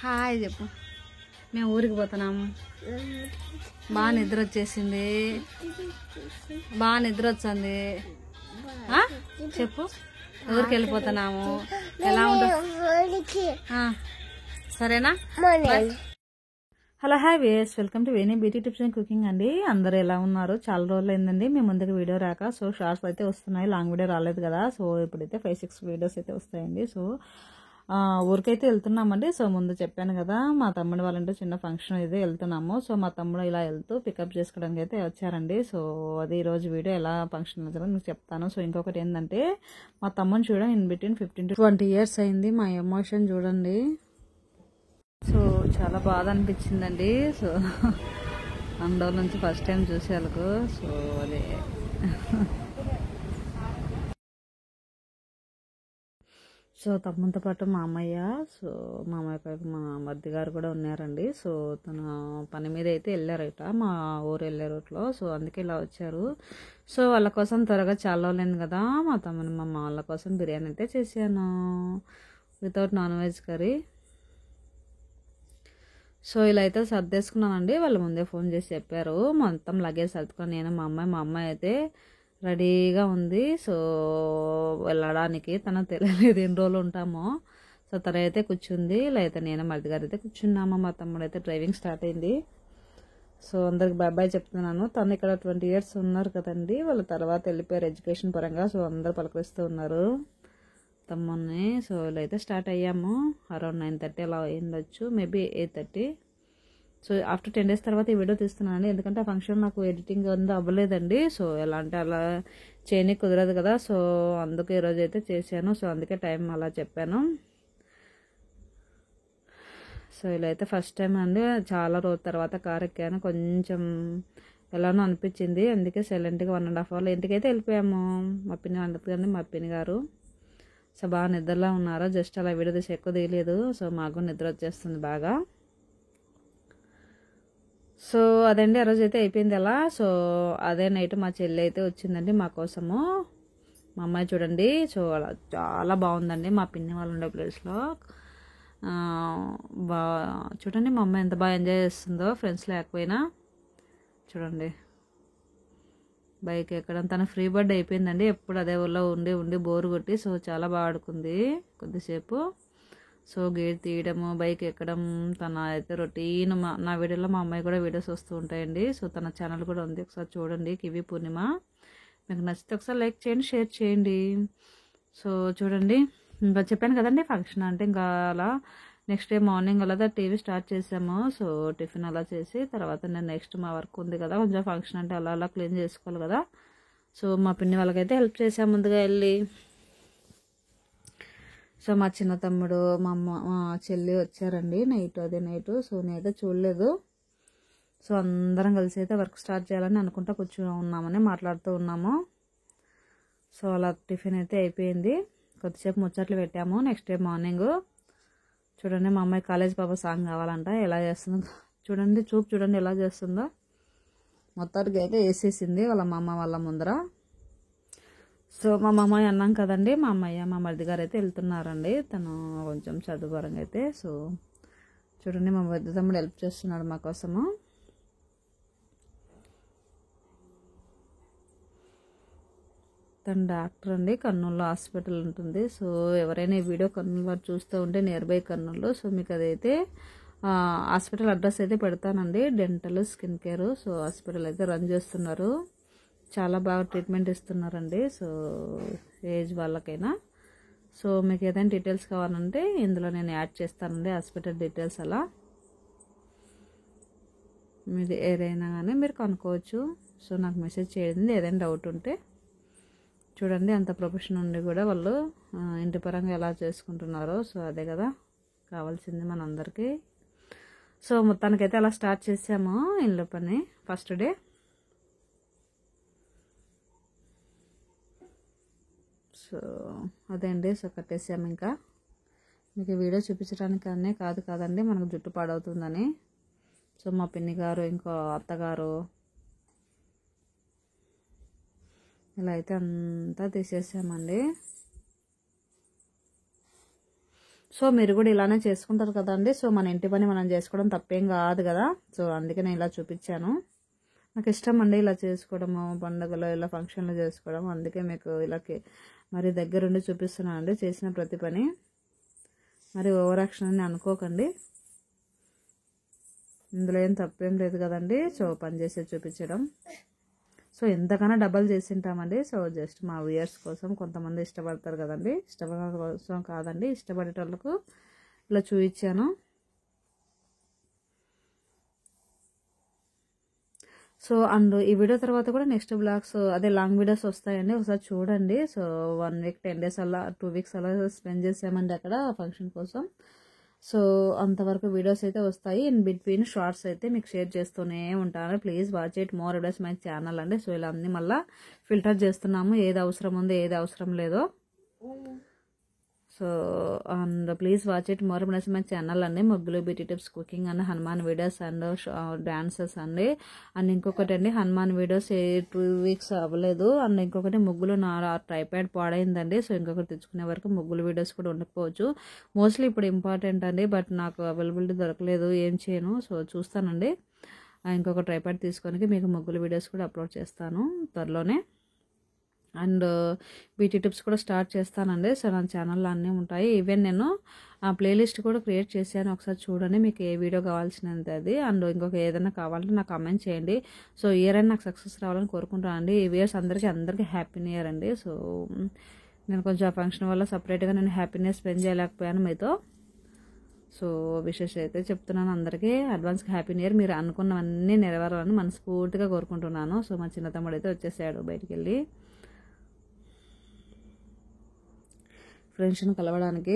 Hi చెప్పు. మేము ఊరికి పోతున్నాము. బాగా నిద్ర వచ్చేసింది. బాగా నిద్ర వచ్చింది. చెప్పు. ఊరికి వెళ్ళిపోతున్నాము. ఎలా ఉంటుంది? సరేనా? Hello hi ways, welcome to Veni beauty tips and cooking అండి. అందరూ ఎలా ఉన్నారు? చాలా రోజులు అయిందండి మేము ముందుకు వీడియో రాక. సో షార్ట్స్ అయితే వస్తున్నాయి, లాంగ్ వీడియో రాలేదు కదా. సో ఇప్పుడైతే 5-6 వీడియోస్ అయితే వస్తాయండి. సో ఊరికైతే వెళ్తున్నామండి. సో ముందు చెప్పాను కదా, మా తమ్ముడు వాళ్ళంటే చిన్న ఫంక్షన్ అయితే వెళ్తున్నాము. సో మా తమ్ముడు ఇలా వెళ్తూ పికప్ చేసుకోవడానికి అయితే వచ్చారండి. సో అది ఈరోజు వీడియో ఎలా ఫంక్షన్ వెళ్తారో మీకు చెప్తాను. సో ఇంకొకటి ఏంటంటే, మా తమ్ముడు చూడండి ఇన్ బిట్వీన్ 15 to 20 years అయింది. మా ఎమోషన్ చూడండి. సో చాలా బాధ అనిపించిందండి. సో అందరి నుంచి ఫస్ట్ టైం చూసేందుకు. సో అదే సో తమ్ముతో పాటు మా అమ్మయ్య, సో మా అమ్మయ్య మా మధ్య గారు కూడా ఉన్నారండి. సో తన పని మీద అయితే వెళ్ళారట, మా ఊరు వెళ్ళే రూట్లో. సో అందుకే ఇలా వచ్చారు. సో వాళ్ళ కోసం త్వరగా చాలా రోజులైంది కదా, మా తమ్ముని మా అమ్మ వాళ్ళ కోసం బిర్యానీ అయితే చేశాను, without non veg curry. So ఇలా అయితే సర్దేసుకున్నానండి. వాళ్ళు ముందే ఫోన్ చేసి చెప్పారు. మొత్తం లగేజ్ సర్దుకొని నేను మా అమ్మాయి అయితే రెడీగా ఉంది. సో వెళ్ళడానికి తనకు తెలియలేదు ఎన్ని రోజులు ఉంటామో. సో తన అయితే కూర్చుంది. ఇలా అయితే నేను మరిది గారు అయితే కూర్చున్నాము. మా తమ్ముడు అయితే డ్రైవింగ్ స్టార్ట్ అయింది. సో అందరికి బాయ్ చెప్తున్నాను. తను ఇక్కడ 20 years ఉన్నారు కదండి. వాళ్ళ తర్వాత వెళ్ళిపోయారు ఎడ్యుకేషన్ పరంగా. సో అందరు పలకరిస్తూ ఉన్నారు తమ్ముని. సో ఇలా అయితే స్టార్ట్ అయ్యాము. అరౌండ్ 9:30 అలా అయిండొచ్చు, మేబీ 8:30. సో ఆఫ్టర్ 10 days తర్వాత ఈ వీడియో తీస్తున్నానండి. ఎందుకంటే ఆ ఫంక్షన్ నాకు ఎడిటింగ్ అంతా అవ్వలేదండి. సో ఎలా అంటే అలా చేయని కుదరదు కదా. సో అందుకే ఈరోజు అయితే చేశాను. సో అందుకే టైం అలా చెప్పాను. సో ఇలా అయితే ఫస్ట్ టైం అండి, చాలా రోజుల తర్వాత కార్ ఎక్కాను. కొంచెం ఎలానో అనిపించింది. అందుకే సైలెంట్గా 1.5 hour ఇంటికైతే వెళ్ళిపోయాము. మా పిన్ని వండదు కానీ మా పిన్ని గారు. సో బాగా నిద్రలో ఉన్నారు. జస్ట్ అలా వీడియో తీసి ఎక్కువ తీయలేదు. సో మాకు నిద్ర వచ్చేస్తుంది బాగా. సో అదండి ఆ రోజు అయితే అయిపోయింది అలా. సో అదే నైట్ మా చెల్లి అయితే వచ్చిందండి మా కోసము. మా అమ్మాయి చూడండి. సో అలా చాలా బాగుందండి మా పిన్ని వాళ్ళు ఉండే ప్లేస్లో. చూడండి మా అమ్మాయి ఎంత బాగా ఎంజాయ్ చేస్తుందో, ఫ్రెండ్స్ లేకపోయినా. చూడండి బైక్ ఎక్కడం, తన ఫ్రీ బర్డ్ అయిపోయిందండి. ఎప్పుడు అదే ఊళ్ళో ఉండి బోర్ కొట్టి. సో చాలా బాగా ఆడుకుంది కొద్దిసేపు. సో గేట్ తీయడము, బైక్ ఎక్కడం తన అయితే రొటీన్. నా వీడియోలో మా అమ్మాయి కూడా వీడియోస్ వస్తూ ఉంటాయండి. సో తన ఛానల్ కూడా ఉంది, ఒకసారి చూడండి, కివి పూర్ణిమ. మీకు నచ్చితే ఒకసారి లైక్ చేయండి, షేర్ చేయండి. సో చూడండి, ఇంకా చెప్పాను కదండి ఫంక్షన్ అంటే ఇంకా అలా నెక్స్ట్ డే మార్నింగ్ అలా టీవీ స్టార్ట్ చేసాము. సో టిఫిన్ అలా చేసి తర్వాత నేను నెక్స్ట్ మా వర్క్ ఉంది కదా, కొంచెం ఫంక్షన్ అంటే అలా క్లీన్ చేసుకోవాలి కదా. సో మా పిన్ని వాళ్ళకైతే హెల్ప్ చేసాము ముందుగా వెళ్ళి. సో మా చిన్న తమ్ముడు మా చెల్లి వచ్చారండి అదే నైట్. సో నేనైతే చూడలేదు. సో అందరం కలిసి అయితే వర్క్ స్టార్ట్ చేయాలని అనుకుంటా కూర్చున్నామని మాట్లాడుతూ ఉన్నాము. సో అలా టిఫిన్ అయితే అయిపోయింది. కొద్దిసేపు ముచ్చట్లు పెట్టాము. నెక్స్ట్ డే మార్నింగ్ చూడండి, మా అమ్మాయి కాలేజ్ పాప సాంగ్ కావాలంట. ఎలా చేస్తుందో చూడండి, చూడండి ఎలా చేస్తుందో. మొత్తానికి అయితే వేసేసింది వాళ్ళ మా అమ్మ వాళ్ళ ముందర. సో మా అమ్మాయి అన్నాం కదండి, మా అమ్మయ్య మా మరిది గారు అయితే వెళ్తున్నారండి. తను కొంచెం చదువు పరంగా అయితే. సో చూడండి మా పెద్ద తమ్ముడు హెల్ప్ చేస్తున్నాడు మా కోసము. తను డాక్టర్ అండి, కర్నూలులో హాస్పిటల్ ఉంటుంది. సో ఎవరైనా ఈ వీడియో కర్నూలులో చూస్తూ ఉంటే నియర్ బై కర్నూలు. సో మీకు అదైతే హాస్పిటల్ అడ్రస్ అయితే పెడతానండి. Dental, skin care. So hospital అయితే రన్ చేస్తున్నారు. చాలా బాగా ట్రీట్మెంట్ ఇస్తున్నారండి. సో ఏజ్ వాళ్ళకైనా. సో మీకు ఏదైనా డీటెయిల్స్ కావాలంటే ఇందులో నేను యాడ్ చేస్తానండి, హాస్పిటల్ డీటెయిల్స్. అలా మీది ఏదైనా కానీ మీరు కనుక్కోవచ్చు. సో నాకు మెసేజ్ చేయండి ఏదైనా డౌట్ ఉంటే. చూడండి అంత ప్రొఫెషన్ ఉండి కూడా వాళ్ళు ఇంటి పరంగా ఎలా చేసుకుంటున్నారో. సో అదే కదా కావాల్సింది మనందరికీ. సో మొత్తానికైతే అలా స్టార్ట్ చేసాము ఇల్లు పని ఫస్ట్ డే. సో అదే అండి. సో కట్టేసాము. ఇంకా మీకు వీడియో చూపించడానికి కాదండి, మనకు జుట్టు పాడవుతుందని. సో మా పిన్ని గారు ఇంకో అత్తగారు ఇలా అయితే అంతా తీసేసామండి. సో మీరు కూడా ఇలానే చేసుకుంటారు కదండి. సో మన ఇంటి పని మనం చేసుకోవడం తప్పేం కాదు కదా. సో అందుకే నేను ఇలా చూపించాను. నాకు ఇష్టం అండి ఇలా చేసుకోవడము, పండుగలో ఇలా ఫంక్షన్లు చేసుకోవడం. అందుకే మీకు ఇలా మరి దగ్గరుండి చూపిస్తున్నాను అండి చేసిన ప్రతి పని. మరి ఓవర్ యాక్షన్ అని అనుకోకండి, ఇందులో ఏం తప్పేం లేదు కదండి. సో పని చేసి చూపించడం, సో ఎంతకన్నా డబల్ చేసింటామండి. సో జస్ట్ మా వ్యూయర్స్ కోసం, కొంతమంది ఇష్టపడతారు కదండి, ఇష్టపడే కోసం కాదండి, ఇష్టపడేటోళ్ళకు ఇలా చూపించాను. సో అండ్ ఈ వీడియో తర్వాత కూడా నెక్స్ట్ బ్లాగ్స్ అదే లాంగ్ వీడియోస్ వస్తాయండి, ఒకసారి చూడండి. సో 1 వీక్ 10 డేస్ అలా 2 వీక్స్ అలా స్పెండ్ చేసామండి అక్కడ ఫంక్షన్ కోసం. సో అంతవరకు వీడియోస్ అయితే వస్తాయి. ఇన్ బిట్వీన్ షార్ట్స్ అయితే మీకు షేర్ చేస్తూనే ఉంటాను. Please watch it more videos my channel అండి. సో ఇలా అన్ని మళ్ళీ ఫిల్టర్ చేస్తున్నాము, ఏది అవసరం ఉందో ఏది అవసరం లేదో. So and please watch it more videos my channel అండి. ముగ్గులు, beauty tips, cooking and Hanuman videos and dances అండి. అండ్ ఇంకొకటి అండి, హనుమాన్ వీడియోస్ 2 వీక్స్ అవ్వలేదు. అండ్ ఇంకొకటి ముగ్గులు, నా ట్రైప్యాడ్ పాడైందండి. సో ఇంకొకటి తెచ్చుకునే వరకు ముగ్గులు వీడియోస్ కూడా ఉండకపోవచ్చు. మోస్ట్లీ ఇప్పుడు ఇంపార్టెంట్ అండి, బట్ నాకు అవైలబిలిటీ దొరకలేదు, ఏం చేయను. సో చూస్తానండి, ఇంకొక ట్రైప్యాడ్ తీసుకొని మీకు ముగ్గులు వీడియోస్ కూడా అప్లోడ్ చేస్తాను త్వరలోనే. అండ్ బ్యూటీ టిప్స్ కూడా స్టార్ట్ చేస్తానండి. సో నా ఛానల్లో అన్నీ ఉంటాయి. ఈవెన్ నేను ఆ ప్లేలిస్ట్ కూడా క్రియేట్ చేశాను, ఒకసారి చూడండి మీకు ఏ వీడియో కావాల్సినంత అది. అండ్ ఇంకొక ఏదైనా కావాలంటే నాకు కామెంట్ చేయండి. సో ఇయర్ అయినా నాకు సక్సెస్ రావాలని కోరుకుంటానండి. ఈ ఇయర్స్ అందరికీ హ్యాపీ న్యూ ఇయర్ అండి. సో నేను కొంచెం ఆ ఫంక్షన్ వల్ల సపరేట్గా నేను హ్యాపీనెస్ స్పెండ్ చేయలేకపోయాను మీతో. సో విషెస్ అయితే చెప్తున్నాను అందరికీ, అడ్వాన్స్గా హ్యాపీ న్యూ ఇయర్. మీరు అనుకున్నవన్నీ నెరవేరాలని మనస్ఫూర్తిగా కోరుకుంటున్నాను. సో మా చిన్న తమ్ముడు అయితే వచ్చేసాడు బయటికి వెళ్ళి ఫ్రెండ్స్ని కలవడానికి.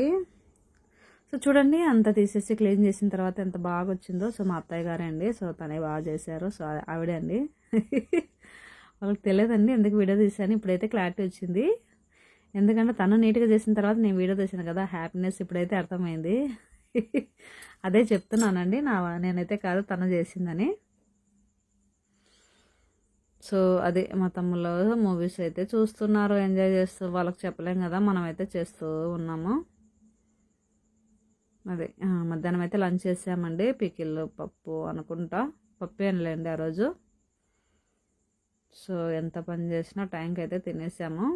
సో చూడండి, అంతా తీసేసి క్లీన్ చేసిన తర్వాత ఎంత బాగా వచ్చిందో. సో మా అత్తయ్య గారే అండి, సో తనే బాగా చేశారు. సో ఆవిడే అండి. వాళ్ళకి తెలియదండి ఎందుకు వీడియో తీసాను, ఇప్పుడైతే క్లారిటీ వచ్చింది. ఎందుకంటే తను నీట్గా చేసిన తర్వాత నేను వీడియో తీసాను కదా, హ్యాపీనెస్ ఇప్పుడైతే అర్థమైంది. అదే చెప్తున్నానండి, నేనైతే కాదు తను చేసిందని. సో అదే మా తమ్ముళ్ళు మూవీస్ అయితే చూస్తున్నారు, ఎంజాయ్ చేస్తూ. వాళ్ళకి చెప్పలేం కదా, మనం అయితే చేస్తూ ఉన్నాము. అదే మధ్యాహ్నం అయితే లంచ్ చేసామండి. పికిల్ పప్పు అనుకుంటా, పప్పు అనలేండి ఆ రోజు. సో ఎంత పని చేసినా టైంకి అయితే తినేసాము.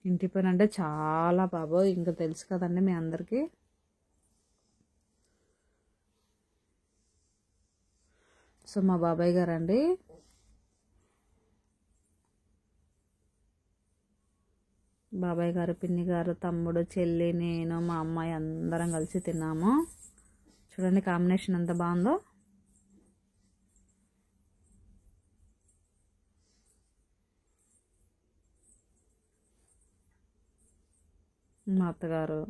ఇంటి పని అంటే చాలా బాబోయ్, ఇంకా తెలుసు కదండి మీ అందరికీ. సో మా బాబాయ్ గారండి, బాబాయ్ గారు, పిన్ని గారు, తమ్ముడు, చెల్లి, నేను, మా అమ్మాయి అందరం కలిసి తిన్నాము. చూడండి కాంబినేషన్ ఎంత బాగుందో. మా అత్తగారు,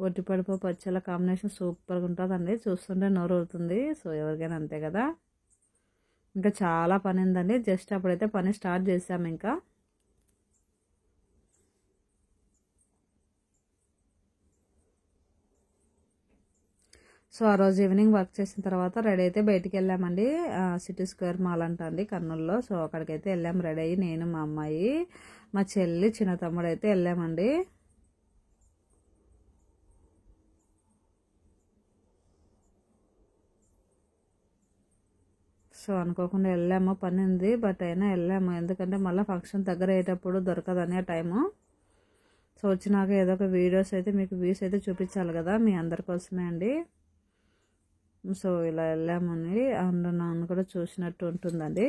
ఒట్టిపడిపో పచ్చల కాంబినేషన్ సూపర్గా ఉంటుందండి, చూస్తుంటే నోరు ఊరుతుంది. సో ఎవరికైనా అంతే కదా. ఇంకా చాలా పని ఉందండి, జస్ట్ అప్పుడైతే పని స్టార్ట్ చేసాము. ఇంకా సో ఆ రోజు ఈవినింగ్ వర్క్ చేసిన తర్వాత రెడీ అయితే బయటికి వెళ్ళామండి. సిటీ స్క్వేర్ మాల్ అంట అండి కర్నూలులో. సో అక్కడికైతే వెళ్ళాము రెడీ అయ్యి, నేను, మా అమ్మాయి, మా చెల్లి, చిన్న తమ్ముడు అయితే వెళ్ళామండి. సో అనుకోకుండా వెళ్ళాము, పని ఉంది బట్ అయినా వెళ్ళాము. ఎందుకంటే మళ్ళీ ఫంక్షన్ దగ్గర అయ్యేటప్పుడు దొరకదని ఆ టైము. సో వచ్చినాక ఏదో ఒక వీడియోస్ అయితే మీకు వ్యూస్ అయితే చూపించాలి కదా, మీ అందరి కోసమే అండి. సో ఇలా వెళ్ళామని అండ్ నన్ను కూడా చూసినట్టు ఉంటుందండి.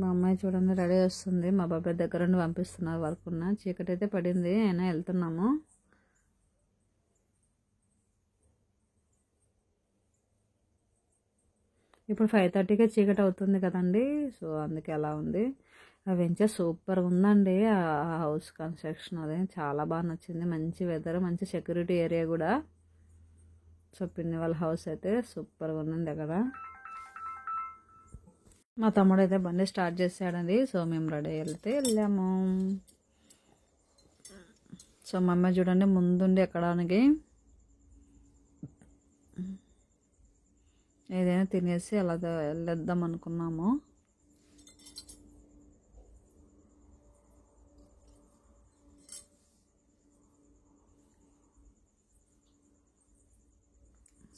మా అమ్మాయి చూడండి రెడీ వస్తుంది, మా బాబాయ్ దగ్గర నుండి పంపిస్తున్నారు. వర్క్ ఉన్న చీకటి అయితే పడింది, అయినా వెళ్తున్నాము. ఇప్పుడు 5:30కే చీకటి అవుతుంది కదండి. సో అందుకే అలా ఉంది. ఆ వెంచర్ సూపర్గా ఉందండి. ఆ హౌస్ కన్స్ట్రక్షన్ అదే చాలా బాగా నచ్చింది. మంచి వెదర్, మంచి సెక్యూరిటీ ఏరియా కూడా. సో పిన్ని వాళ్ళ హౌస్ అయితే సూపర్గా ఉందండి అక్కడ. మా తమ్ముడు అయితే బండి స్టార్ట్ చేసాడండి. సో మేము రెడీ వెళ్తే వెళ్ళాము. సో మా అమ్మాయి చూడండి ముందుండి ఎక్కడానికి ఏదైనా తినేసి అలా వెళ్ళేద్దాం అనుకున్నాము.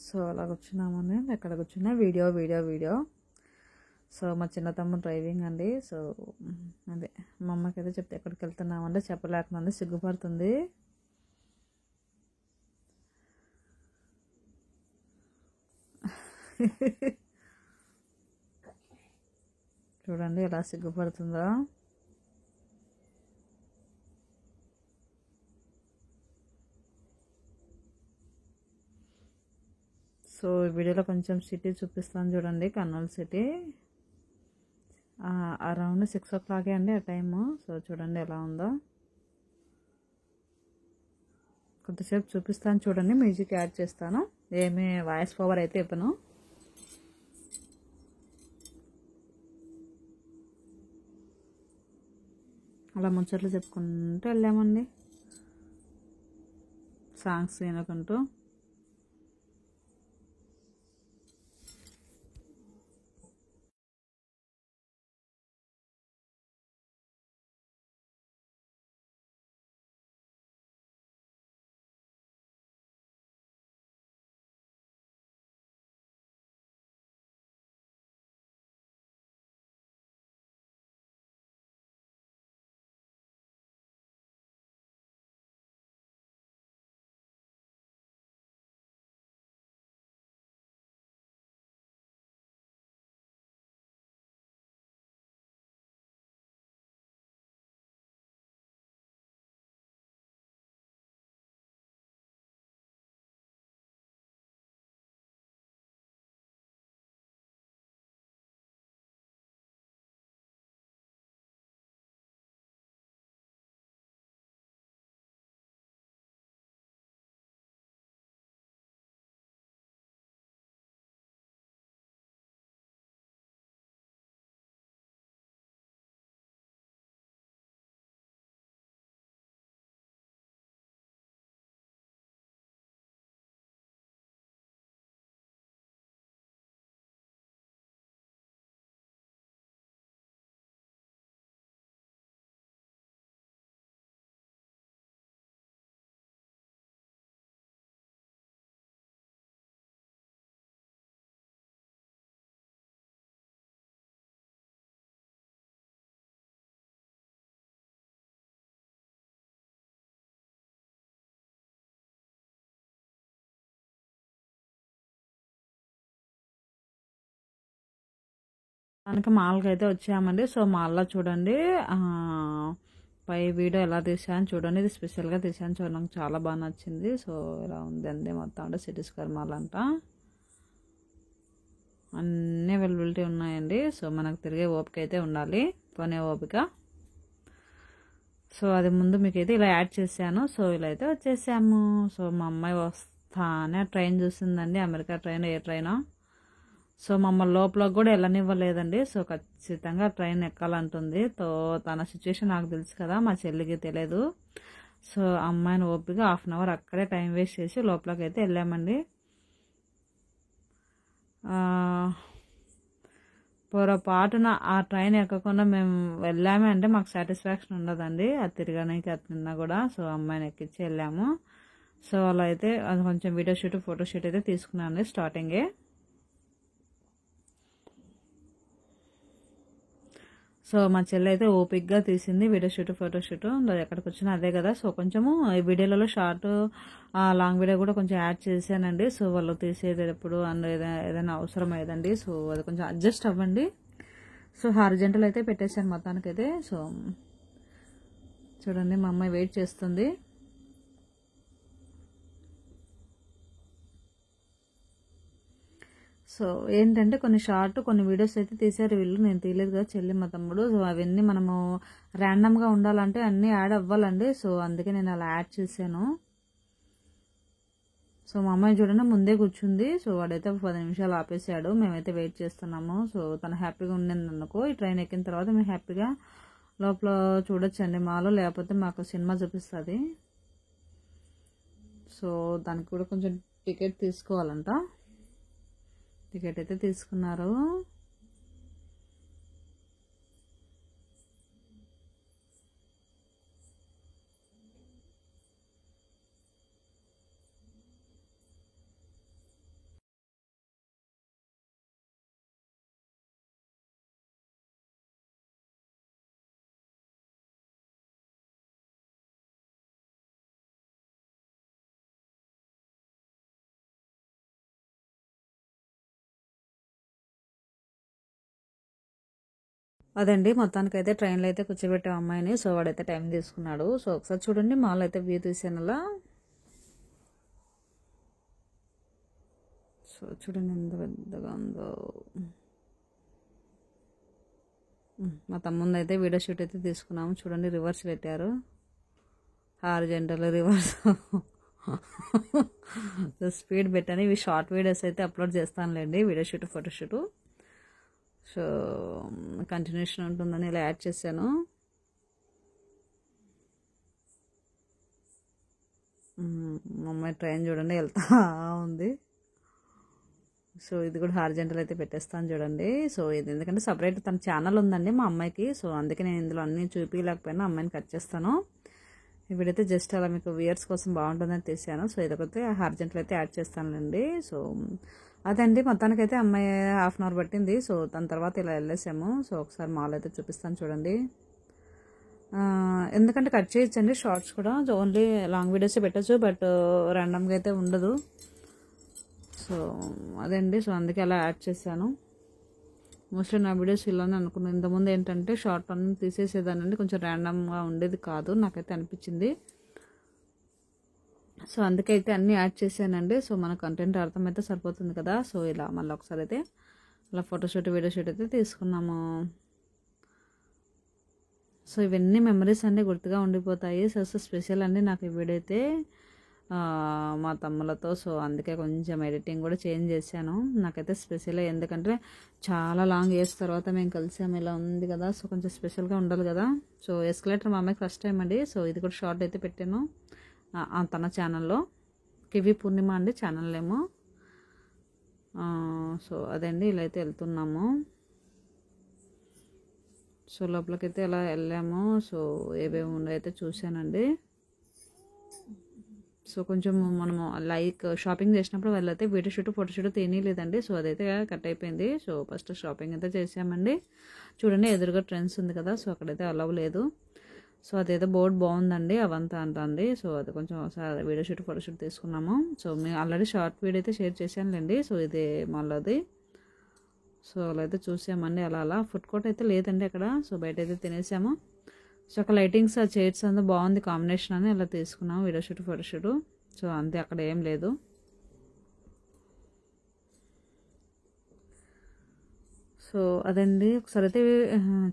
సో అలా కూర్చున్నామని ఎక్కడ కూర్చున్నా వీడియో. సో మా చిన్న తమ్ముడు డ్రైవింగ్ అండి. సో అదే మా అమ్మకి అయితే చెప్తే ఎక్కడికి వెళ్తున్నామంటే చెప్పలేకుండా సిగ్గుపడుతుంది. చూడండి ఎలా సిగ్గుపడుతుందో. సో ఈ వీడియోలో కొంచెం సిటీ చూపిస్తాను చూడండి, కర్నూలు సిటీ. అరౌండ్ 6 o'clock అండి ఆ టైము. సో చూడండి ఎలా ఉందో. కొద్దిసేపు చూపిస్తాను చూడండి, మ్యూజిక్ యాడ్ చేస్తాను, ఏమీ వాయిస్ ఓవర్ అయితే ఇవ్వను. అలా ముచ్చట్లు చెప్పుకుంటూ వెళ్ళామండి, సాంగ్స్ వినుకుంటూ. మనకి మాల్కి అయితే వచ్చామండి. సో మాల్లో చూడండి పై వీడియో ఎలా తీసాను చూడండి, ఇది స్పెషల్గా తీసాను చూడండి, నాకు చాలా బాగా నచ్చింది. సో ఇలా ఉంది అండి మొత్తం అంటే సిటీ స్క్వేర్ మాల్ అంట, అన్నీ అవైలబిలిటీ ఉన్నాయండి. సో మనకు తిరిగే ఓపిక అయితే ఉండాలి, కొనే ఓపిక. సో అది ముందు మీకైతే ఇలా యాడ్ చేశాను. సో ఇలా అయితే వచ్చేసాము. సో మా అమ్మాయి వస్తానే ట్రైన్ చూసిందండి, అమెరికా ట్రైన్, ఏ ట్రైనా. సో మమ్మల్ని లోపలికి కూడా వెళ్ళనివ్వలేదండి. సో ఖచ్చితంగా ట్రైన్ ఎక్కాలంటుంది. సో తన సిచ్యువేషన్ నాకు తెలుసు కదా, మా చెల్లికి తెలియదు. సో అమ్మాయిని ఓపిక 1/2 hour అక్కడే టైం వేస్ట్ చేసి లోపలికి అయితే వెళ్ళామండి. పొరపాటున ఆ ట్రైన్ ఎక్కకుండా మేము వెళ్ళామే అంటే మాకు సాటిస్ఫాక్షన్ ఉండదండి, అది తిరగడానికి అట్లా కూడా. సో అమ్మాయిని ఎక్కించి వెళ్ళాము. సో అలా అయితే అది కొంచెం వీడియో షూట్ ఫోటో షూట్ అయితే తీసుకున్నాను స్టార్టింగే. సో మా చెల్లి అయితే ఓపిక్గా తీసింది వీడియో షూట్ ఫోటో షూట్, ఎక్కడికి వచ్చినా అదే కదా. సో కొంచెము ఈ వీడియోలలో షార్ట్ లాంగ్ వీడియో కూడా కొంచెం యాడ్ చేశానండి. సో వాళ్ళు తీసేది ఎప్పుడు అండ్ ఏదైనా అవసరం అయ్యేదండి. సో అది కొంచెం అడ్జస్ట్ అవ్వండి. సో హారిజెంటల్ అయితే పెట్టేశాను మొత్తానికైతే. సో చూడండి మా అమ్మాయి వెయిట్ చేస్తుంది. సో ఏంటంటే కొన్ని షార్ట్ కొన్ని వీడియోస్ అయితే తీశారు వీళ్ళు, నేను తీయలేదు కదా, చెల్లి మా తమ్ముడు. సో అవన్నీ మనము ర్యాండమ్గా ఉండాలంటే అన్నీ యాడ్ అవ్వాలండి. సో అందుకే నేను అలా యాడ్ చేశాను. సో మా అమ్మాయి చూడండి ముందే కూర్చుంది. సో వాడైతే 10 నిమిషాలు ఆపేసాడు, మేమైతే వెయిట్ చేస్తున్నాము. సో తను హ్యాపీగా ఉండింది అనుకో, ఈ ట్రైన్ ఎక్కిన తర్వాత మేము హ్యాపీగా లోపల చూడొచ్చండి మాలో, లేకపోతే మాకు సినిమా చూపిస్తుంది. సో దానికి కూడా కొంచెం టికెట్ తీసుకోవాలంట. టికెట్ అయితే తీసుకున్నారు. అదండి, మొత్తానికైతే ట్రైన్లో అయితే కూర్చోబెట్టాం అమ్మాయిని. సో వాడైతే టైం తీసుకున్నాడు. సో ఒకసారి చూడండి, మాల్ అయితే వ్యూ తీసాను అలా. సో చూడండి ఎంత పెద్దగా ఉందో. మా తమ్ముంది అయితే వీడియో షూట్ అయితే తీసుకున్నాము. చూడండి, రివర్స్ పెట్టారు, హారిజంటల్ రివర్స్. స్పీడ్ పెట్టాను. ఇవి షార్ట్ వీడియోస్ అయితే అప్లోడ్ చేస్తానులేండి, video shoot photoshoot. So continuation ఉంటుందని ఇలా యాడ్ చేశాను. మా అమ్మాయి ట్రైన్ చూడండి వెళ్తా ఉంది. సో ఇది కూడా హారిజంటల్ అయితే పెట్టేస్తాను చూడండి. సో ఇది ఎందుకంటే సపరేట్ తన ఛానల్ ఉందండి మా అమ్మాయికి. సో అందుకే నేను ఇందులో అన్నీ చూపించలేకపోయినా అమ్మాయిని కట్ చేస్తాను. ఇప్పుడైతే జస్ట్ అలా మీకు వ్యూయర్స్ కోసం బాగుంటుందని తీసాను. సో ఇదొకటి హారిజంటల్ అయితే యాడ్ చేస్తానులేండి. సో అదండి, మొత్తానికైతే అమ్మాయి హాఫ్ అన్ అవర్ పట్టింది. సో దాని తర్వాత ఇలా వెళ్ళేసాము. సో ఒకసారి మాల్ అయితే చూపిస్తాను చూడండి. ఎందుకంటే కట్ చేయొచ్చండి షార్ట్స్ కూడా, ఓన్లీ లాంగ్ వీడియోసే పెట్టచ్చు, బట్ ర్యాండమ్గా అయితే ఉండదు. సో అదండి, సో అందుకే అలా యాడ్ చేశాను. మోస్ట్లీ నా వీడియోస్ ఇలానే అనుకున్నాను. ఇంతకుముందు ఏంటంటే షార్ట్ అన్నీ తీసేసేదానండి, కొంచెం ర్యాండమ్గా ఉండేది కాదు నాకైతే అనిపించింది. సో అందుకైతే అన్నీ యాడ్ చేశానండి. సో మన కంటెంట్ అర్థమైతే సరిపోతుంది కదా. సో ఇలా మళ్ళీ ఒకసారి అయితే అలా ఫోటోషూట్ వీడియో షూట్ అయితే తీసుకున్నాము. సో ఇవన్నీ మెమరీస్ అన్నీ గుర్తుగా ఉండిపోతాయి. సో స్పెషల్ అండి నాకు ఈ వీడియో అయితే మా తమ్ములతో. సో అందుకే కొంచెం ఎడిటింగ్ కూడా చేంజ్ చేశాను. నాకైతే స్పెషల్, ఎందుకంటే చాలా లాంగ్ ఇయర్స్ తర్వాత మేము కలిసాము, ఇలా ఉంది కదా. సో కొంచెం స్పెషల్గా ఉండాలి కదా. సో ఎస్కలేటర్ మా అమ్మాయికి ఫస్ట్ టైం అండి. సో ఇది కూడా షార్ట్ అయితే పెట్టాను తన ఛానల్లో, కివి పూర్ణిమ అండి ఛానల్ ఏమో. సో అదండి, ఇలా అయితే వెళ్తున్నాము. సో లోపలికైతే ఇలా వెళ్ళాము. సో ఏవేమి ఉన్నాయైతే చూశానండి. సో కొంచెం మనము లైక్ షాపింగ్ చేసినప్పుడు వాళ్ళైతే వీడియో షూట్ ఫోటోషూట్ తినలేదండి. సో అదైతే కట్ అయిపోయింది. సో ఫస్ట్ షాపింగ్ అయితే చేసామండి. చూడండి ఎదురుగా ట్రెండ్స్ ఉంది కదా. సో అక్కడైతే అలవ్ లేదు. సో అదేదో బోర్డు బాగుందండి, అవంతా అంటుంది. సో అది కొంచెం వీడియో షూట్ ఫోటోషూట్ తీసుకున్నాము. సో మేము ఆల్రెడీ షార్ట్ వీడియో అయితే షేర్ చేశానులేండి. సో ఇది మళ్ళీ సో అలా అయితే చూసామండి. అలా ఫుడ్ కోర్ట్ అయితే లేదండి అక్కడ. సో బయట అయితే తినేసాము. సో అక్కడ లైటింగ్స్ ఆ చైర్స్ అంతా బాగుంది కాంబినేషన్ అని అలా తీసుకున్నాము వీడియో షూట్ ఫోటోషూట్. సో అంతే, అక్కడ ఏం లేదు. సో అదండి, ఒకసారి అయితే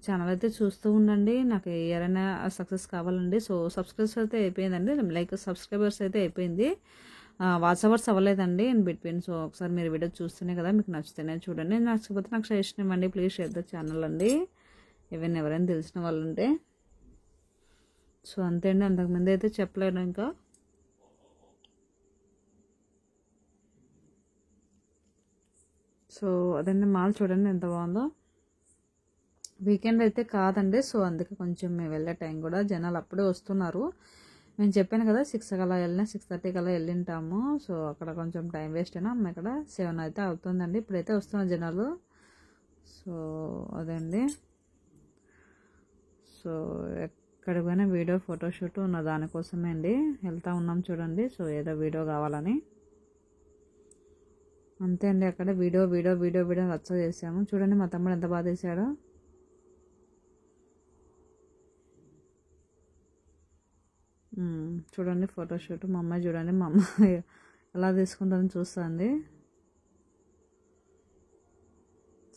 ఛానల్ అయితే చూస్తూ ఉండండి. నాకు ఎవరైనా సక్సెస్ కావాలండి. సో సబ్స్క్రైబర్స్ అయితే అయిపోయిందండి, లైక్ సబ్స్క్రైబర్స్ అయితే అయిపోయింది. వాచ్ అవర్స్ అవ్వలేదండి ఇన్ బిట్వీన్. సో ఒకసారి మీరు వీడియో చూస్తేనే కదా, మీకు నచ్చితేనే చూడండి. నచ్చకపోతే నాకు సజెషన్ ఇవ్వండి, ప్లీజ్ షేర్ ద ఛానల్ అండి, ఈవెన్ ఎవరైనా తెలిసిన వాళ్ళు ఉంటే. సో అంతే అండి, అంతకుముందు అయితే చెప్పలేను ఇంకా. సో అదండి, మాల్ చూడండి ఎంత బాగుందో. వీకెండ్ అయితే కాదండి. సో అందుకే కొంచెం మేము వెళ్ళే టైం కూడా జనాలు అప్పుడే వస్తున్నారు. నేను చెప్పాను కదా 6 కల్లా వెళ్ళినా 6:30 కల్లా వెళ్ళింటాము. సో అక్కడ కొంచెం టైం వేస్ట్ అయినా ఇక్కడ 7 అయితే అవుతుందండి. ఇప్పుడైతే వస్తున్నారు జనాలు. సో అదండి, సో ఎక్కడికి పోయినా వీడియో ఫోటోషూట్ ఉన్న దానికోసమే అండి వెళ్తూ ఉన్నాం చూడండి. సో ఏదో వీడియో కావాలని అంతే అండి. అక్కడ వీడియో వీడియో వీడియో వీడియో రచ్చ చేసాము. చూడండి మా తమ్ముడు ఎంత బాగా తీసాడో. చూడండి ఫోటోషూట్. మా అమ్మాయి చూడండి, మా అమ్మాయి ఎలా తీసుకుంటుందని చూస్తుంది.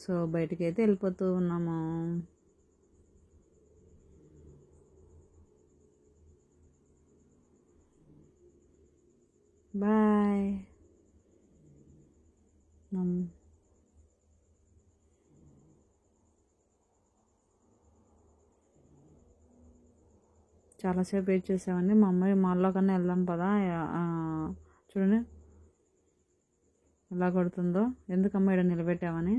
సో బయటికి అయితే వెళ్ళిపోతూ ఉన్నాము. బాయ్. చాలాసేపు వెయిట్ చేసామండి. మా అమ్మాయి మాల్లో కన్నా వెళ్దాం పదా, చూడండి ఎలా కొడుతుందో. ఎందుకమ్మా ఇక్కడ నిలబెట్టామని.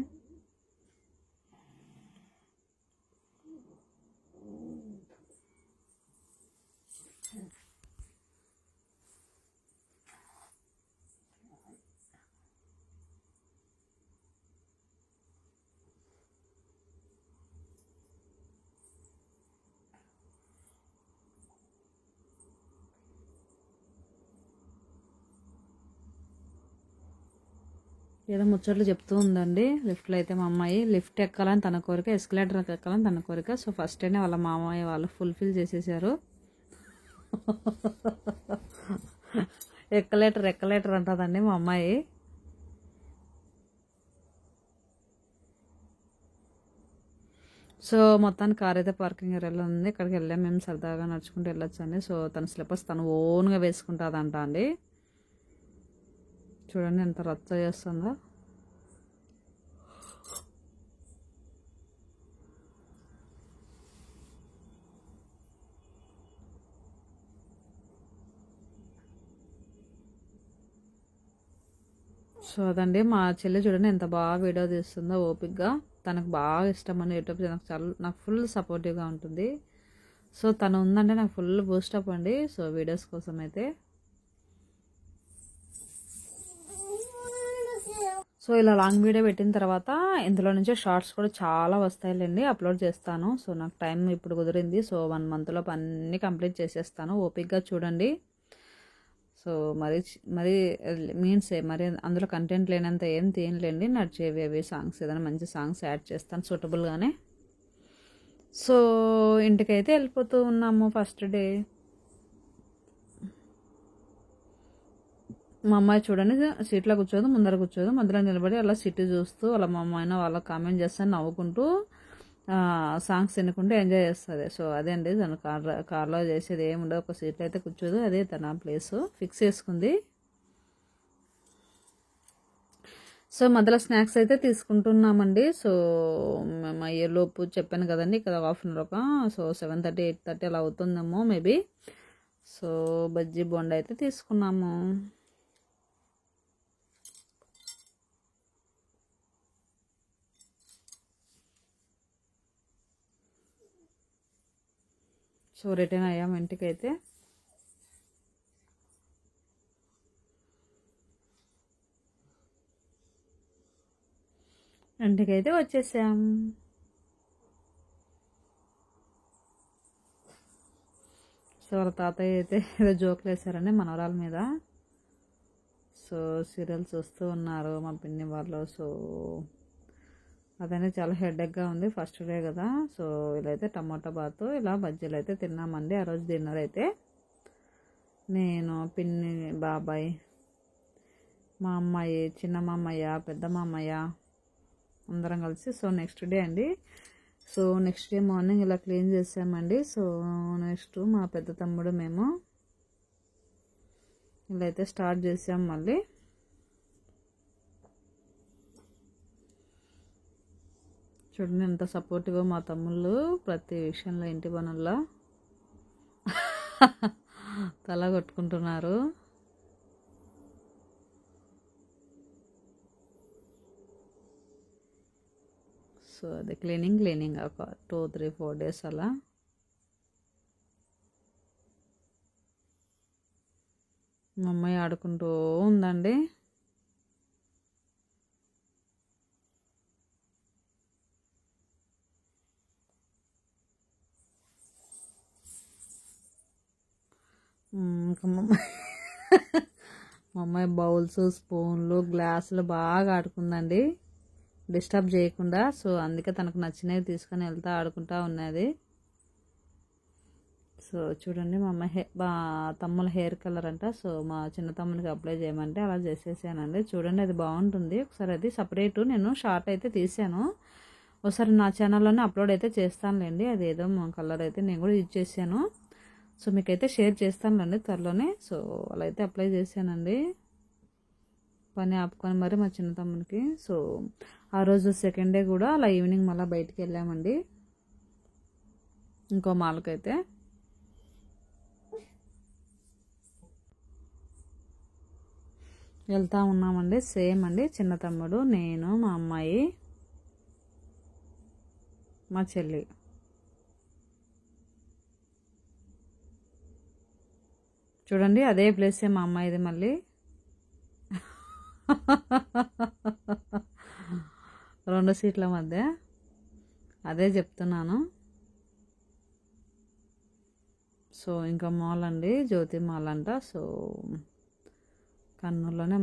ఏదో ముచ్చట్లు చెప్తూ ఉందండి. లిఫ్ట్లో అయితే మా అమ్మాయి లిఫ్ట్ ఎక్కాలని తన కోరిక, ఎస్కలేటర్ ఎక్కాలని తన కోరిక. సో ఫస్ట్ అయినా వాళ్ళ మామయ్య వాళ్ళు ఫుల్ఫిల్ చేసేసారు. ఎక్కలేటర్ అంటుందండి మా అమ్మాయి. సో మొత్తానికి కార్ అయితే పార్కింగ్ ఏరియాలో ఉంది. ఇక్కడికి వెళ్ళాం మేము, సరదాగా నడుచుకుంటూ వెళ్ళొచ్చు అండి. సో తన స్లిప్పర్స్ తను ఓన్గా వేసుకుంటుందంట అండి. చూడండి ఎంత రచ్చ చేస్తుందో. సో అదండి మా చెల్లి చూడండి ఎంత బాగా వీడియో తీస్తుందో ఓపిక్గా. తనకు బాగా ఇష్టం అండి యూట్యూబ్. నాకు ఫుల్ సపోర్టివ్గా ఉంటుంది. సో తను ఉందంటే నాకు ఫుల్ బూస్టప్ అండి. సో వీడియోస్ కోసం అయితే. సో ఇలా లాంగ్ వీడియో పెట్టిన తర్వాత ఇందులో నుంచి షార్ట్స్ కూడా చాలా వస్తాయిలేండి, అప్లోడ్ చేస్తాను. సో నాకు టైం ఇప్పుడు కుదిరింది. సో 1 monthలో అన్నీ కంప్లీట్ చేసేస్తాను. ఓపిక్గా చూడండి. సో మరి మీన్స్ మరి అందులో కంటెంట్ లేనంత ఏం తీయలేండి, నడిచేవి అవి సాంగ్స్, ఏదైనా మంచి సాంగ్స్ యాడ్ చేస్తాను సూటబుల్గానే. సో ఇంటికైతే వెళ్ళిపోతూ ఉన్నాము ఫస్ట్ డే. మా అమ్మాయి చూడండి సీట్లో కూర్చోదు, ముందర కూర్చోదు, మధ్యలో నిలబడి అలా సిటీ చూస్తూ వాళ్ళ మా అమ్మాయిన వాళ్ళకి కామెంట్ చేస్తాను, నవ్వుకుంటూ సాంగ్స్ వినుకుంటూ ఎంజాయ్ చేస్తుంది. సో అదే అండి తను కార్లో చేసేది ఏముండదు, ఒక సీట్లో అయితే కూర్చోదు, అదే తన ప్లేస్ ఫిక్స్ చేసుకుంది. సో మధ్యలో స్నాక్స్ అయితే తీసుకుంటున్నామండి. సో మేము అయ్యేలోపు చెప్పాను కదండి ఇక్కడ 1/2 hour, సో 7:30 8:30 అలా అవుతుందేమో మేబీ. సో బజ్జీ బొండా అయితే తీసుకున్నాము. సో రిటర్న్ అయ్యాము ఇంటికైతే. ఇంటికైతే వచ్చేసాం. సో వాళ్ళ తాతయ్య అయితే ఏదో జోకులు వేసారండి మనవరాల మీద. సో సీరియల్స్ చూస్తూ ఉన్నారు మా పిన్ని వాళ్ళు. సో అదనే చాలా హెడేక్గా ఉంది, ఫస్ట్ డే కదా. సో ఇలా అయితే టమాటా బాత్ ఇలా బజ్జీలు అయితే తిన్నామండి. ఆ రోజు డిన్నర్ అయితే నేను, పిన్ని, బాబాయ్, మా అమ్మాయి, చిన్న మామయ్య, పెద్ద మామయ్య అందరం కలిసి. సో నెక్స్ట్ డే అండి. సో నెక్స్ట్ డే మార్నింగ్ ఇలా క్లీన్ చేసామండి. సో నెక్స్ట్ మా పెద్ద తమ్ముడు మేము ఇలా అయితే స్టార్ట్ చేసాం మళ్ళీ. చూడండి ఎంత సపోర్టివ్గా మా తమ్ముళ్ళు ప్రతి విషయంలో, ఇంటి పనుల్లో తల కొట్టుకుంటున్నారు. సో అది క్లీనింగ్ ఒక 2 3 4 days అలా. మా అమ్మాయి ఆడుకుంటూ ఉందండి. ఇంకా మా అమ్మాయి బౌల్స్, స్పూన్లు, గ్లాసులు బాగా ఆడుకుందండి డిస్టర్బ్ చేయకుండా. సో అందుకే తనకు నచ్చినవి తీసుకొని వెళ్తా ఆడుకుంటా ఉన్నది. సో చూడండి మా అమ్మాయి మా తమ్ముల హెయిర్ కలర్ అంట. సో మా చిన్న తమ్మునికి అప్లై చేయమంటే అలా చేసేసానండి. చూడండి అది బాగుంటుంది. ఒకసారి అది సపరేటు నేను షార్ట్ అయితే తీసాను, ఒకసారి నా ఛానల్లోనే అప్లోడ్ అయితే చేస్తానులేండి. అది ఏదో కలర్ అయితే నేను కూడా యూజ్ చేశాను. సో మీకైతే షేర్ చేస్తానులేండి త్వరలోనే. సో అలా అయితే అప్లై చేశానండి, పని ఆపుకొని మరి మా చిన్న తమ్మునికి. సో ఆ రోజు సెకండ్ డే కూడా అలా ఈవినింగ్ మళ్ళీ బయటికి వెళ్ళామండి ఇంకో మాల్కైతే. వెళ్తూ ఉన్నామండి. సేమ్ అండి, చిన్న తమ్ముడు, నేను, మా అమ్మాయి, మా చెల్లి. చూడండి అదే ప్లేసే మా అమ్మాయిది మళ్ళీ. రెండు సీట్ల మధ్య అదే చెప్తున్నాను. సో ఇంకా మాల్ అండి, జ్యోతి మాల్ అంట. సో కర్నూలులోనే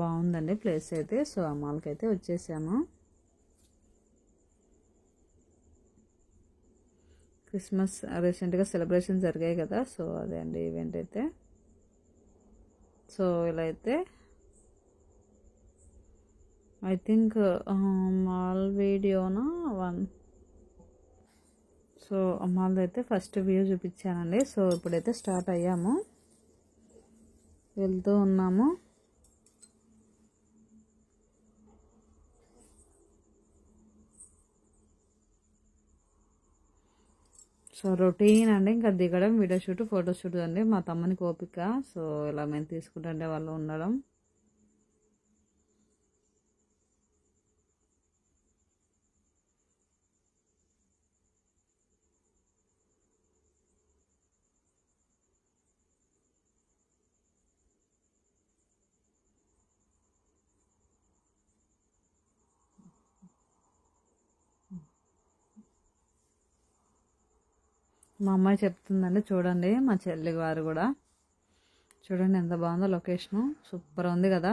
బాగుందండి ప్లేస్ అయితే. సో ఆ మాల్కి అయితే వచ్చేసాము. క్రిస్మస్ రీసెంట్గా సెలబ్రేషన్ జరిగాయి కదా, సో అదే అండి ఈవెంట్ అయితే. సో ఇలా అయితే ఐ థింక్ మాల్ వీడియోనా వన్. సో మాల్ అయితే ఫస్ట్ వ్యూ చూపించానండి. సో ఇప్పుడైతే స్టార్ట్ అయ్యాము, వెళ్తూ ఉన్నాము. సో రొటీన్ అండి, ఇంకా దిగడం, వీడియో షూట్, ఫోటో షూట్ అండి. మా తమ్మునికి ఓపిక. సో ఇలా మేము తీసుకుంటుంటే వాళ్ళు ఉండడం. మా అమ్మాయి చెప్తుందండి, చూడండి మా చెల్లి గారు కూడా చూడండి ఎంత బాగుందో లొకేషను. సూపర్ ఉంది కదా.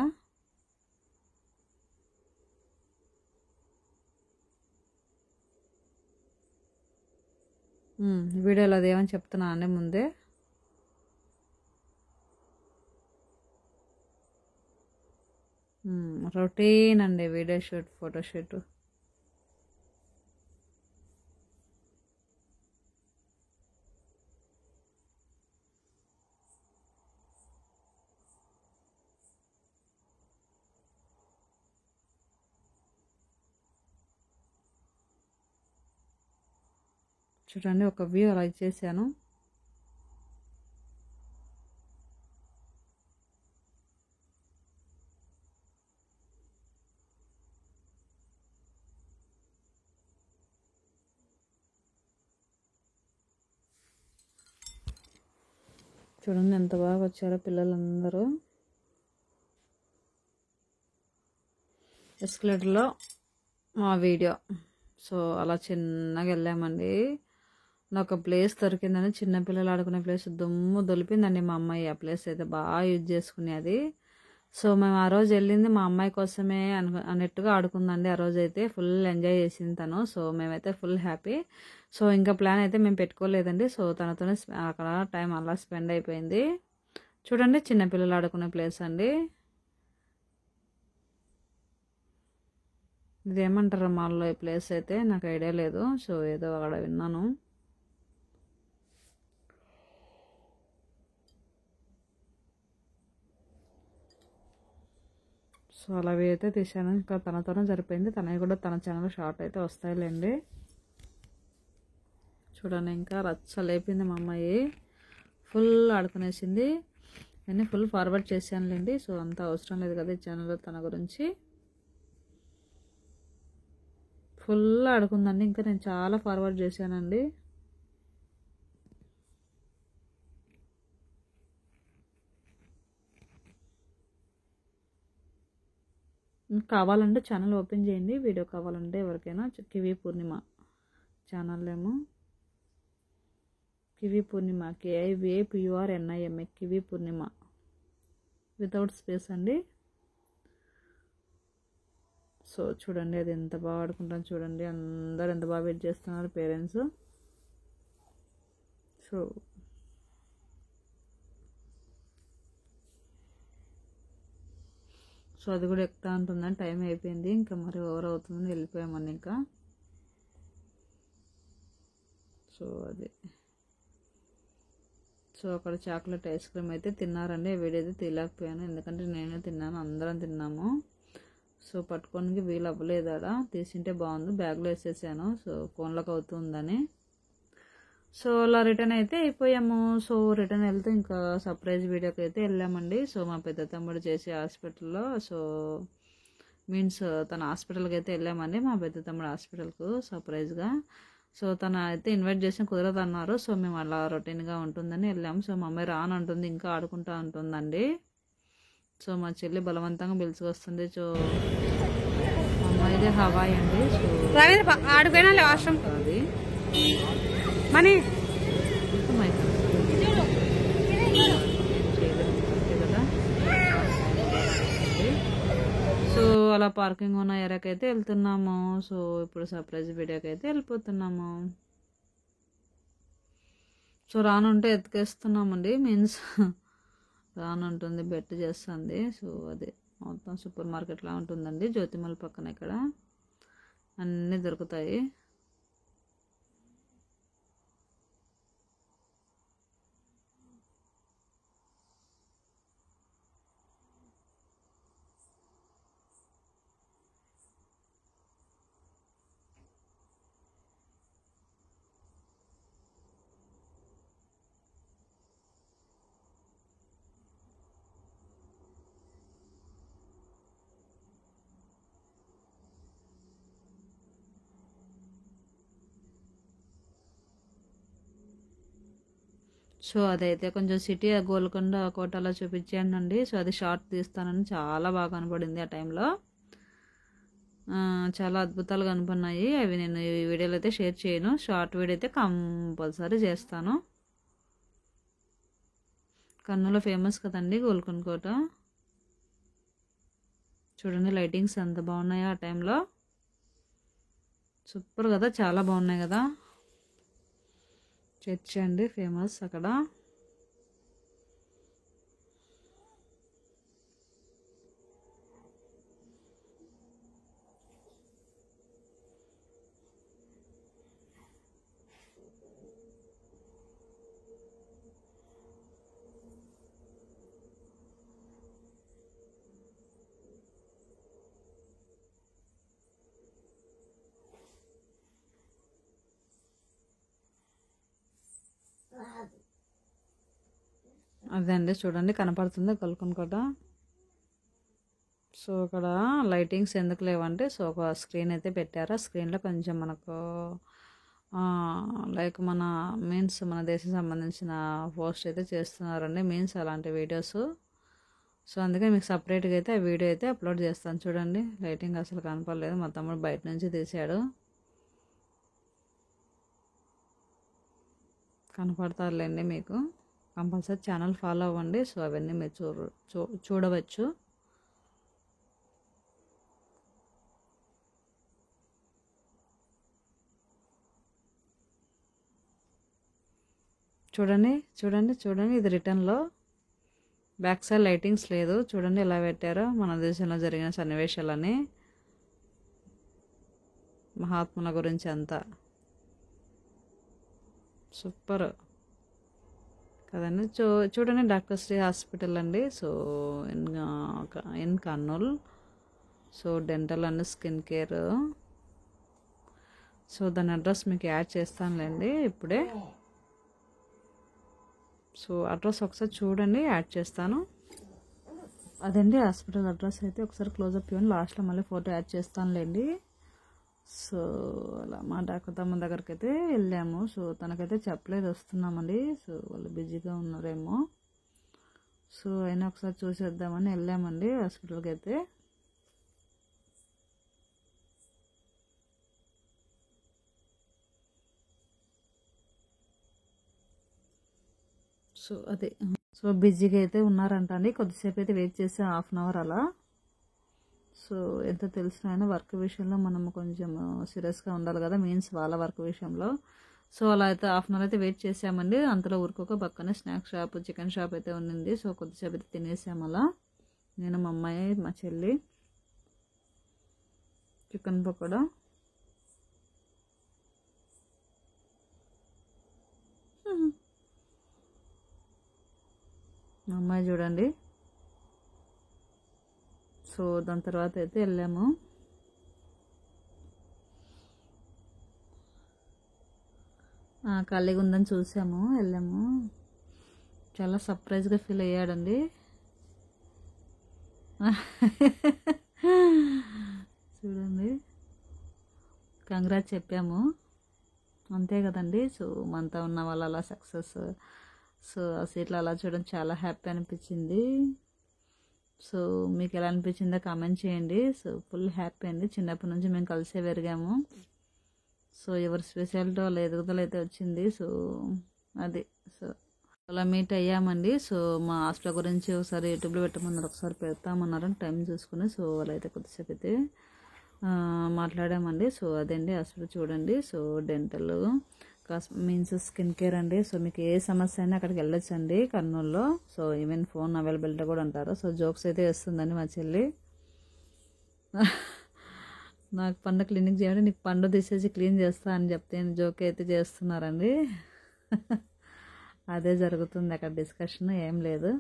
వీడియోలో అదేమని చెప్తున్నా అండి ముందే. రొటీన్ అండి వీడియో షూట్, ఫోటో షూట్. చూడండి ఒక వ్యూ అలా ఇచ్చేసాను. చూడండి ఎంత బాగా వచ్చారో పిల్లలందరూ. ఎస్కలేటర్లో మా వీడియో. సో అలా చిన్నగా వెళ్ళామండి. నాకు ఒక ప్లేస్ దొరికిందని, చిన్నపిల్లలు ఆడుకునే ప్లేస్ దుమ్ము దొలిపిందండి మా అమ్మాయి. ఆ ప్లేస్ అయితే బాగా యూజ్ చేసుకునేది. సో మేము ఆ రోజు వెళ్ళింది మా అమ్మాయి కోసమే అన్నట్టుగా ఆడుకుందండి. ఆ రోజు అయితే ఫుల్ ఎంజాయ్ చేసింది తను. సో మేమైతే ఫుల్ హ్యాపీ. సో ఇంకా ప్లాన్ అయితే మేము పెట్టుకోలేదండి. సో తనతోనే అక్కడ టైం అలా స్పెండ్ అయిపోయింది. చూడండి చిన్నపిల్లలు ఆడుకునే ప్లేస్ అండి. ఇదేమంటారు మాల్లో ఈ ప్లేస్ అయితే నాకు ఐడియా లేదు. సో ఏదో అక్కడ విన్నాను. సో అలా అయితే తీసాను. ఇంకా తనతోనే సరిపోయింది. తనవి కూడా తన ఛానల్ షార్ట్ అయితే వస్తాయిలేండి. చూడండి ఇంకా రచ్చ లేపింది మా అమ్మాయి. ఫుల్ ఆడుకునేసింది. నేను ఫుల్ ఫార్వర్డ్ చేశానులేండి. సో అంత అవసరం లేదు కదా ఈ ఛానల్లో తన గురించి. ఫుల్ ఆడుకుందండి. ఇంకా నేను చాలా ఫార్వర్డ్ చేశానండి. కావాలంటే ఛానల్ ఓపెన్ చేయండి. వీడియో కావాలంటే ఎవరికైనా. కివి పూర్ణిమ ఛానల్ ఏమో కివి పూర్ణిమ, KIVAPURNIMA, కివి పూర్ణిమ వితౌట్ స్పేస్ అండి. సో చూడండి అది ఎంత బాగా ఆడుకుంటాను చూడండి. అందరు ఎంత బాగా వెయిట్ చేస్తున్నారు పేరెంట్స్. సో అది కూడా ఎక్కుతా ఉంటుందని టైం అయిపోయింది. ఇంకా మరి ఓవర్ అవుతుందని వెళ్ళిపోయామని ఇంకా. సో అది సో అక్కడ చాక్లెట్ ఐస్ క్రీమ్ అయితే తిన్నారండి. వీడైతే తీయలేకపోయాను, ఎందుకంటే నేనే తిన్నాను, అందరం తిన్నాము. సో పట్టుకోనికి వీలు అవ్వలేదు. అలా తీసింటే బాగుంది, బ్యాగ్లో వేసేసాను. సో ఫోన్లోకి అవుతుందని. సో అలా రిటర్న్ అయితే అయిపోయాము. సో రిటర్న్ వెళ్తే ఇంకా సర్ప్రైజ్ వీడియోకి అయితే వెళ్ళామండి. సో మా పెద్ద తమ్ముడు చేసే హాస్పిటల్లో, సో మీన్స్ తన హాస్పిటల్కి అయితే వెళ్ళామండి, మా పెద్ద తమ్ముడు హాస్పిటల్కు సర్ప్రైజ్గా. సో తను అయితే ఇన్వైట్ చేసిన కుదరదు అన్నారు. సో మేము అలా రొటీన్గా ఉంటుందని వెళ్ళాము. సో మా అమ్మాయి రానంటుంది, ఇంకా ఆడుకుంటా ఉంటుందండి. సో మా చెల్లి బలవంతంగా పిలుచుకొస్తుంది. సో మా అమ్మాయిదే హవాయి అండి. సో ఆడిపోయినా వాష్రూమ్ అది మనీ కదా. సో అలా పార్కింగ్ ఉన్న ఏరియాకి అయితే వెళ్తున్నాము. సో ఇప్పుడు సర్ప్రైజ్ వీడియోకి అయితే వెళ్ళిపోతున్నాము. సో రానుంటే ఎత్తుకేస్తున్నామండి, మీన్స్ రానుంటుంది బెట్ చేస్తుంది. సో అదే మొత్తం సూపర్ మార్కెట్లా ఉంటుందండి, జ్యోతిమల్ పక్కన. ఇక్కడ అన్నీ దొరుకుతాయి. సో అదైతే కొంచెం సిటీ గోల్కొండ కోటలో చూపించానండి. సో అది షార్ట్ తీస్తానని చాలా బాగా కనపడింది ఆ టైంలో. చాలా అద్భుతాలు కనపడినాయి. అవి నేను ఈ వీడియోలో అయితే షేర్ చేయను, షార్ట్ వీడియో అయితే కంపల్సరీ చేస్తాను. కర్నూలు ఫేమస్ కదండి గోల్కొండ కోట. చూడండి లైటింగ్స్ ఎంత బాగున్నాయో ఆ టైంలో, సూపర్ కదా, చాలా బాగున్నాయి కదా. చర్చ్ అండి ఫేమస్ అక్కడ. అదండి చూడండి కనపడుతుంది గోల్కొండ కోట. సో ఇక్కడ లైటింగ్స్ ఎందుకు లేవంటే, సో ఒక స్క్రీన్ అయితే పెట్టారు. ఆ స్క్రీన్లో కొంచెం మనకు లైక్ మన మీన్స్ మన దేశం సంబంధించిన పోస్ట్ అయితే చేస్తున్నారండి, మీన్స్ అలాంటి వీడియోస్. సో అందుకే మీకు సపరేట్గా అయితే ఆ వీడియో అయితే అప్లోడ్ చేస్తాను. చూడండి లైటింగ్ అసలు కనపడలేదు, మా తమ్ముడు బయట నుంచి తీసాడు. కనపడతారులేండి మీకు. కంపల్సరీ ఛానల్ ఫాలో అవ్వండి. సో అవన్నీ మీరు చూడవచ్చు. చూడండి చూడండి చూడండి, ఇది రిటర్న్లో బ్యాక్ సైడ్ లైటింగ్స్ లేదు. చూడండి ఎలా పెట్టారో మన దేశంలో జరిగిన సన్నివేశాలని, మహాత్ముల గురించి అంతా. సూపర్ కదండి. చూడండి డాక్టర్ శ్రీ హాస్పిటల్ అండి. So in Kurnool. So dental and skin care. So దాని అడ్రస్ మీకు యాడ్ చేస్తానులేండి ఇప్పుడే. సో అడ్రస్ ఒకసారి చూడండి, యాడ్ చేస్తాను. అదండి హాస్పిటల్ అడ్రస్ అయితే. ఒకసారి క్లోజప్ ఇవ్వండి, లాస్ట్లో మళ్ళీ ఫోటో యాడ్ చేస్తానులేండి. సో అలా మా డాక్టర్ తమ్ముని దగ్గరికి అయితే వెళ్ళాము. సో తనకైతే చెప్పలేదు వస్తున్నామండి. సో వాళ్ళు బిజీగా ఉన్నారేమో. సో అయినా ఒకసారి చూసేద్దామని వెళ్ళామండి హాస్పిటల్కి అయితే. సో అదే సో బిజీగా అయితే ఉన్నారంట అండి. కొద్దిసేపు అయితే వెయిట్ చేసి 1/2 అవర్ అలా. సో ఎంత తెలిసిన అయినా వర్క్ విషయంలో మనము కొంచెం సీరియస్గా ఉండాలి కదా, మీన్స్ వాళ్ళ వర్క్ విషయంలో. సో అలా అయితే 1/2 అవర్ అయితే వెయిట్ చేసామండి. అంతలో ఊరుకోక పక్కనే స్నాక్ షాప్, చికెన్ షాప్ అయితే ఉన్నింది. సో కొద్దిసేపు అయితే తినేసాము అలా, నేను మా అమ్మాయి మా చెల్లి. చికెన్ పకోడా, మా అమ్మాయి చూడండి. సో దాని తర్వాత అయితే వెళ్ళాము. ఖాళీగా ఉందని చూసాము, వెళ్ళాము. చాలా సర్ప్రైజ్గా ఫీల్ అయ్యాడండి. చూడండి, కంగ్రాట్స్ చెప్పాము, అంతే కదండి. సో మనతో ఉన్న వాళ్ళు అలా సక్సెస్, సో ఆ సీట్లు అలా చూడడం చాలా హ్యాపీ అనిపించింది. సో మీకు ఎలా అనిపించిందో కామెంట్ చేయండి. సో ఫుల్ హ్యాపీ అండి. చిన్నప్పటి నుంచి మేము కలిసే పెరిగాము. సో ఎవరి స్పెషాలిటీ వాళ్ళ ఎదుగుదల అయితే వచ్చింది. సో అది, సో అలా మీట్ అయ్యామండి. సో మా హాస్పిటల్ గురించి ఒకసారి యూట్యూబ్లో పెట్టమన్నారు, ఒకసారి పెడతామన్నారు టైం చూసుకుని. సో వాళ్ళైతే కొద్దిసేపు అయితే మాట్లాడామండి. సో అదండి హాస్పిటల్ చూడండి. So dental means skin care అండి. సో మీకు ఏ సమస్య అయినా అక్కడికి వెళ్ళొచ్చండి కర్నూలులో. సో ఈవెన్ ఫోన్ అవైలబిలిటీ కూడా అంటారు. సో జోక్స్ అయితే వేస్తుందండి మా చెల్లి. నాకు పండు క్లినిక్ చేయండి, నీకు పండు తీసేసి క్లీన్ చేస్తా అని చెప్తే జోక్ అయితే చేస్తున్నారండి. అదే జరుగుతుంది అక్కడ, డిస్కషన్ ఏం లేదు.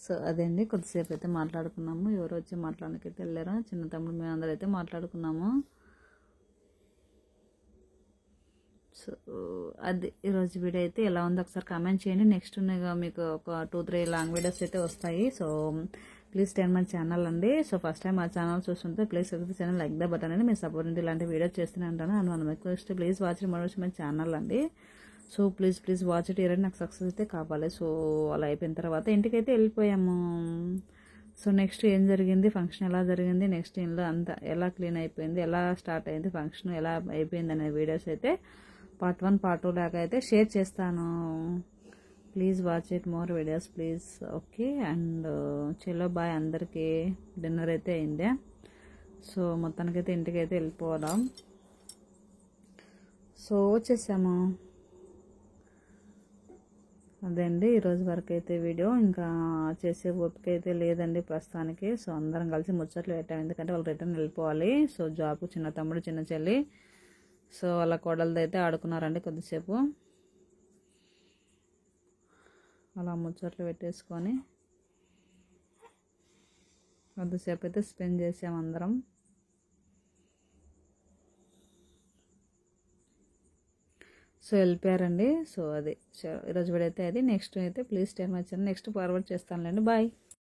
సో అదే అండి, కొద్దిసేపు అయితే మాట్లాడుకున్నాము. ఎవరు వచ్చి మాట్లాడడానికి వెళ్ళారా, చిన్న తమ్ముడు మేము అందరూ అయితే మాట్లాడుకున్నాము. సో అది ఈరోజు వీడియో అయితే ఎలా ఉందో ఒకసారి కామెంట్ చేయండి. నెక్స్ట్ మీకు ఒక 2-3 లాంగ్ వీడియోస్ అయితే వస్తాయి. So please ten my channel అండి. సో ఫస్ట్ టైం మా ఛానల్ చూస్తుంటే please channel like the button అండి. మీ సపోర్ట్ ఉంటే ఇలాంటి వీడియోస్ చేస్తూనే ఉంటాను. అండ్ మనం request please watch my channel అండి. So please watch it. ఈరోజు నాకు సక్సెస్ అయితే కావాలి. సో అలా అయిపోయిన తర్వాత ఇంటికైతే వెళ్ళిపోయాము. సో నెక్స్ట్ ఏం జరిగింది, ఫంక్షన్ ఎలా జరిగింది, నెక్స్ట్ ఇంట్లో అంతా ఎలా క్లీన్ అయిపోయింది, ఎలా స్టార్ట్ అయింది ఫంక్షన్, ఎలా అయిపోయింది అనే వీడియోస్ అయితే పార్ట్ 1 పార్ట్ 2 లాగా అయితే షేర్ చేస్తాను. Please watch it more videos please. Okay, and చలో బాయ్ అందరికీ. డిన్నర్ అయితే అయిందే. సో మొత్తానికైతే ఇంటికైతే వెళ్ళిపోవడం. సో వచ్చేసాము. అదే అండి ఈరోజు వరకు అయితే వీడియో. ఇంకా చేసే ఓపిక అయితే లేదండి ప్రస్తుతానికి. సో అందరం కలిసి ముచ్చట్లు పెట్టాము, ఎందుకంటే వాళ్ళు రిటర్న్ వెళ్ళిపోవాలి. సో జాబ్ చిన్న తమ్ముడు చిన్న చెల్లి, సో వాళ్ళ కోడలతో అయితే ఆడుకున్నారండి కొద్దిసేపు. అలా ముచ్చట్లు పెట్టేసుకొని కొద్దిసేపు అయితే స్పెండ్ చేసాం అందరం. సో వెళ్ళిపోయారండి. సో అది ఈరోజు వీడియో అయితే అది. నెక్స్ట్ అయితే ప్లీజ్ టైం వచ్చాను, నెక్స్ట్ ఫార్వర్డ్ చేస్తానులేండి. బాయ్.